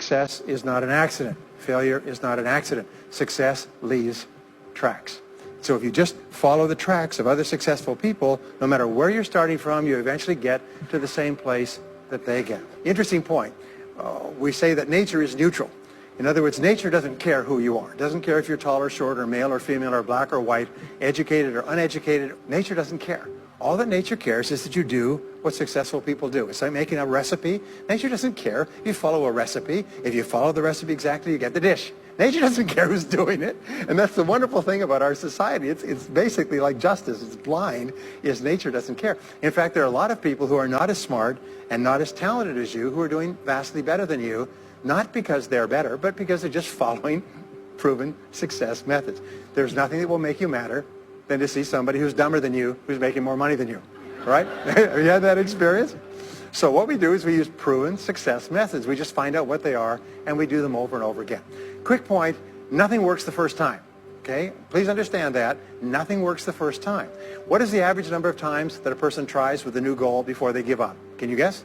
Success is not an accident. Failure is not an accident. Success leaves tracks. So if you just follow the tracks of other successful people, no matter where you're starting from, you eventually get to the same place that they get. Interesting point. We say that nature is neutral. In other words, nature doesn't care who you are. It doesn't care if you're tall or short or male or female or black or white, educated or uneducated. Nature doesn't care. All that nature cares is that you do what successful people do. It's like making a recipe. Nature doesn't care if you follow a recipe. If you follow the recipe exactly, you get the dish. Nature doesn't care who's doing it. And that's the wonderful thing about our society. It's basically like justice. It's blind, is nature doesn't care. In fact, there are a lot of people who are not as smart and not as talented as you who are doing vastly better than you, not because they're better, but because they're just following proven success methods. There's nothing that will make you madder than to see somebody who's dumber than you, who's making more money than you, right? Have you had that experience? So what we do is we use proven success methods. We just find out what they are, and we do them over and over again. Quick point, nothing works the first time, okay? Please understand that. Nothing works the first time. What is the average number of times that a person tries with a new goal before they give up? Can you guess?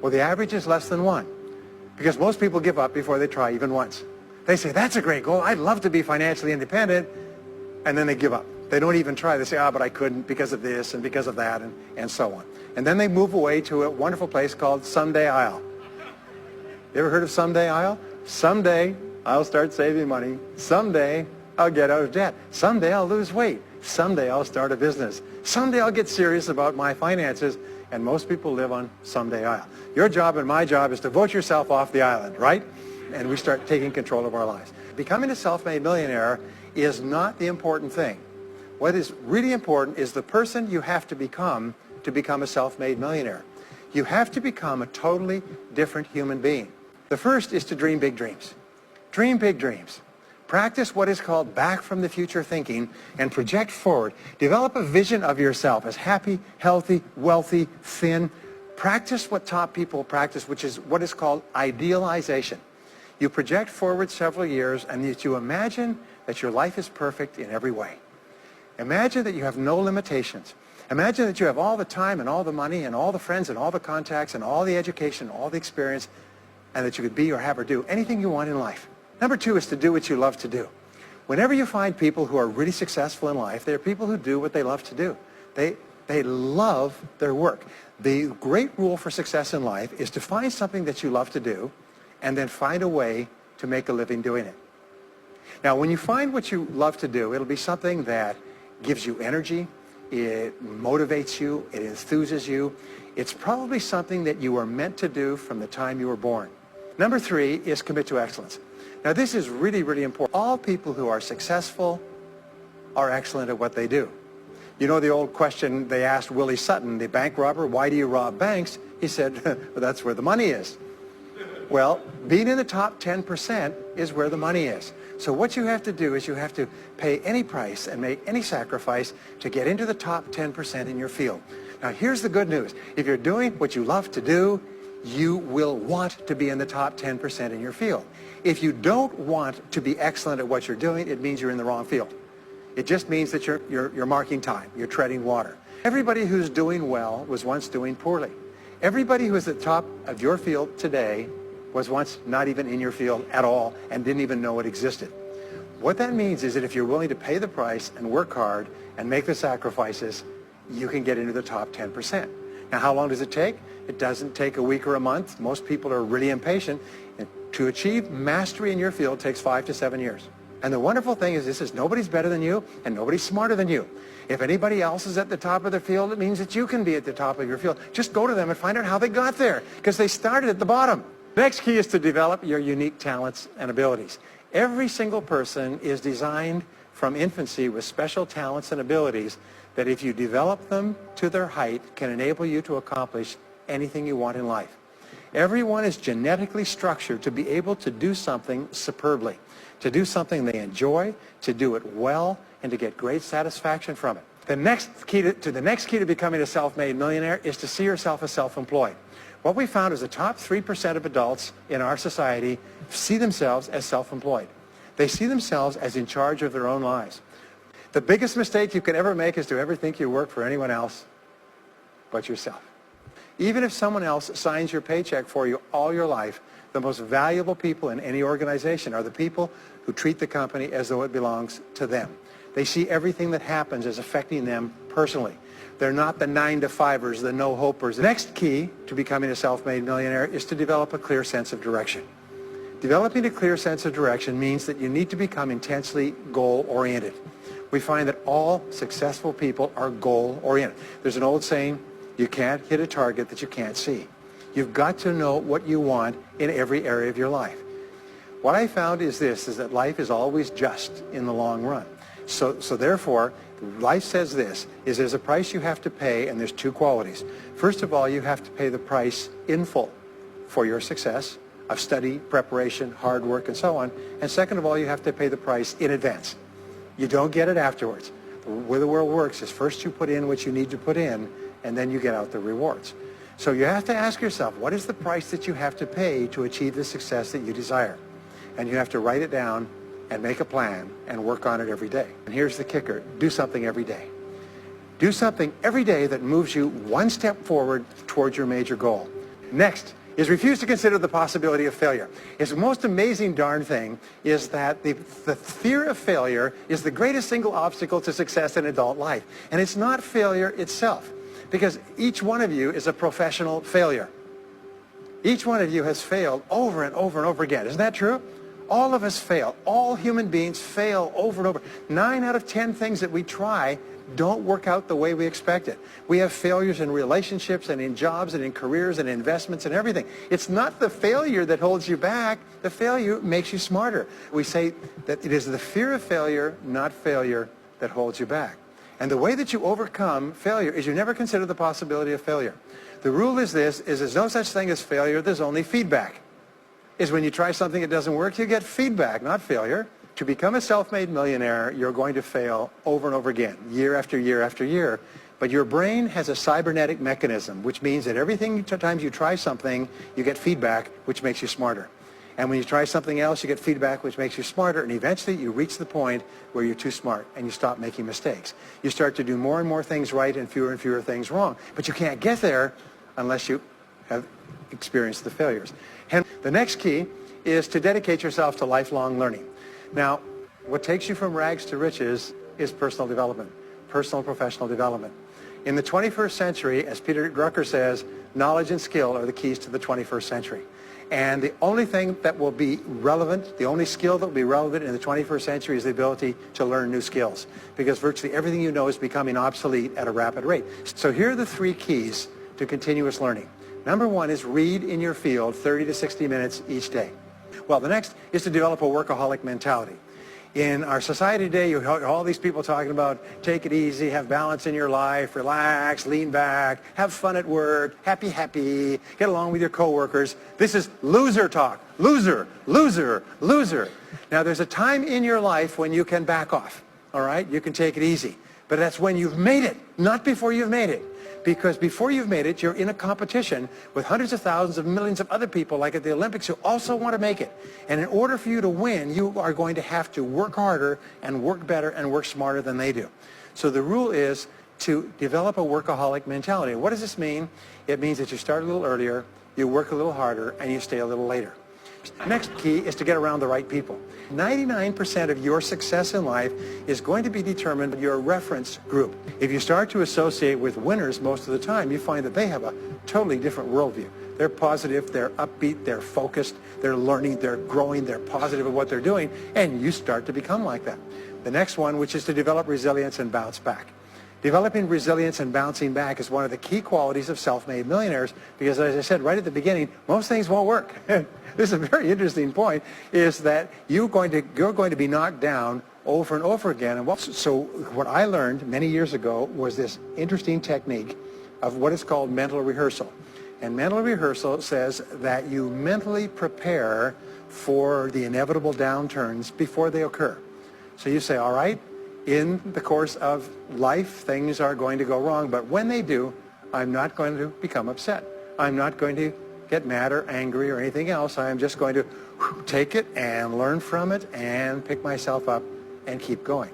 Well, the average is less than one, because most people give up before they try even once. They say, that's a great goal. I'd love to be financially independent. And then they give up. They don't even try. They say, but I couldn't because of this and because of that and so on. And then they move away to a wonderful place called Someday I'll. You ever heard of Someday I'll? Someday I'll start saving money. Someday I'll get out of debt. Someday I'll lose weight. Someday I'll start a business. Someday I'll get serious about my finances. And most people live on Someday I'll. Your job and my job is to vote yourself off the island, right? And we start taking control of our lives. Becoming a self-made millionaire is not the important thing. What is really important is the person you have to become a self-made millionaire. You have to become a totally different human being. The first is to dream big dreams. Dream big dreams. Practice what is called back from the future thinking and project forward. Develop a vision of yourself as happy, healthy, wealthy, thin. Practice what top people practice, which is what is called idealization. You project forward several years and you imagine that your life is perfect in every way. Imagine that you have no limitations. Imagine that you have all the time and all the money and all the friends and all the contacts and all the education, all the experience, and that you could be or have or do anything you want in life. Number two is to do what you love to do. Whenever you find people who are really successful in life, they're people who do what they love to do. They love their work. The great rule for success in life is to find something that you love to do and then find a way to make a living doing it. Now, when you find what you love to do, it'll be something that gives you energy, it motivates you, it enthuses you. It's probably something that you were meant to do from the time you were born. Number three is commit to excellence. Now, this is really, really important. All people who are successful are excellent at what they do. You know the old question they asked Willie Sutton, the bank robber, why do you rob banks? He said, well, that's where the money is. Well, being in the top 10% is where the money is. So what you have to do is you have to pay any price and make any sacrifice to get into the top 10% in your field. Now, here's the good news. If you're doing what you love to do, you will want to be in the top 10% in your field. If you don't want to be excellent at what you're doing, it means you're in the wrong field. It just means that you're marking time. You're treading water. Everybody who's doing well was once doing poorly. Everybody who is at the top of your field today was once not even in your field at all and didn't even know it existed. What that means is that if you're willing to pay the price and work hard and make the sacrifices, you can get into the top 10%. Now, how long does it take? It doesn't take a week or a month. Most people are really impatient. And to achieve mastery in your field takes 5 to 7 years. And the wonderful thing is this is nobody's better than you and nobody's smarter than you. If anybody else is at the top of their field, it means that you can be at the top of your field. Just go to them and find out how they got there, because they started at the bottom. The next key is to develop your unique talents and abilities. Every single person is designed from infancy with special talents and abilities that if you develop them to their height can enable you to accomplish anything you want in life. Everyone is genetically structured to be able to do something superbly, to do something they enjoy, to do it well, and to get great satisfaction from it. The next key to becoming a self-made millionaire is to see yourself as self-employed. What we found is the top 3% of adults in our society see themselves as self-employed. They see themselves as in charge of their own lives. The biggest mistake you can ever make is to ever think you work for anyone else but yourself. Even if someone else signs your paycheck for you all your life, The most valuable people in any organization are the people who treat the company as though it belongs to them. They see everything that happens as affecting them personally. They're not the 9-to-5ers, the no-hopers. The next key to becoming a self-made millionaire is to develop a clear sense of direction. Developing a clear sense of direction means that you need to become intensely goal-oriented. We find that all successful people are goal-oriented. There's an old saying, you can't hit a target that you can't see. You've got to know what you want in every area of your life. What I found is this, is that life is always just in the long run. So therefore, life says this, is there's a price you have to pay, and there's two qualities. First of all, you have to pay the price in full for your success of study, preparation, hard work, and so on. And second of all, you have to pay the price in advance. You don't get it afterwards. The way the world works is first you put in what you need to put in, and then you get out the rewards. So you have to ask yourself, what is the price that you have to pay to achieve the success that you desire? And you have to write it down and make a plan and work on it every day. And here's the kicker, do something every day. Do something every day that moves you one step forward towards your major goal. Next is refuse to consider the possibility of failure. It's the most amazing darn thing is that the fear of failure is the greatest single obstacle to success in adult life. And it's not failure itself, because each one of you is a professional failure. Each one of you has failed over and over and over again. Isn't that true? All of us fail. All human beings fail over and over. 9 out of 10 things that we try don't work out the way we expected. We have failures in relationships and in jobs and in careers and investments and everything. It's not the failure that holds you back. The failure makes you smarter. We say that it is the fear of failure, not failure, that holds you back. And the way that you overcome failure is you never consider the possibility of failure. The rule is this, is there's no such thing as failure, there's only feedback. Is when you try something that doesn't work, you get feedback, not failure. To become a self-made millionaire, you're going to fail over and over again, year after year after year. But your brain has a cybernetic mechanism, which means that every time you try something, you get feedback, which makes you smarter. And when you try something else, you get feedback, which makes you smarter. And eventually, you reach the point where you're too smart, and you stop making mistakes. You start to do more and more things right and fewer things wrong. But you can't get there unless you have experienced the failures. And the next key is to dedicate yourself to lifelong learning. Now, what takes you from rags to riches is personal development, personal and professional development. In the 21st century, as Peter Drucker says, knowledge and skill are the keys to the 21st century. And the only thing that will be relevant, the only skill that will be relevant in the 21st century is the ability to learn new skills, because virtually everything you know is becoming obsolete at a rapid rate. So here are the 3 keys to continuous learning. Number 1 is read in your field 30 to 60 minutes each day. Well, the next is to develop a workaholic mentality. In our society today, you have all these people talking about take it easy, have balance in your life, relax, lean back, have fun at work, happy, get along with your coworkers. This is loser talk. Loser, loser, loser. Now, there's a time in your life when you can back off, all right? You can take it easy. But that's when you've made it, not before you've made it. Because before you've made it, you're in a competition with hundreds of thousands of millions of other people like at the Olympics who also want to make it. And in order for you to win, you are going to have to work harder and work better and work smarter than they do. So the rule is to develop a workaholic mentality. What does this mean? It means that you start a little earlier, you work a little harder, and you stay a little later. Next key is to get around the right people. 99% of your success in life is going to be determined by your reference group. If you start to associate with winners most of the time, you find that they have a totally different worldview. They're positive, they're upbeat, they're focused, they're learning, they're growing, they're positive of what they're doing, and you start to become like that. The next one, which is to develop resilience and bounce back. Developing resilience and bouncing back is one of the key qualities of self-made millionaires because, as I said right at the beginning, most things won't work. This is a very interesting point, is that you're going to be knocked down over and over again. And so what I learned many years ago was this interesting technique of what is called mental rehearsal. And mental rehearsal says that you mentally prepare for the inevitable downturns before they occur. So you say, all right, in the course of life, things are going to go wrong, but when they do, I'm not going to become upset. I'm not going to get mad or angry or anything else. I am just going to take it and learn from it and pick myself up and keep going.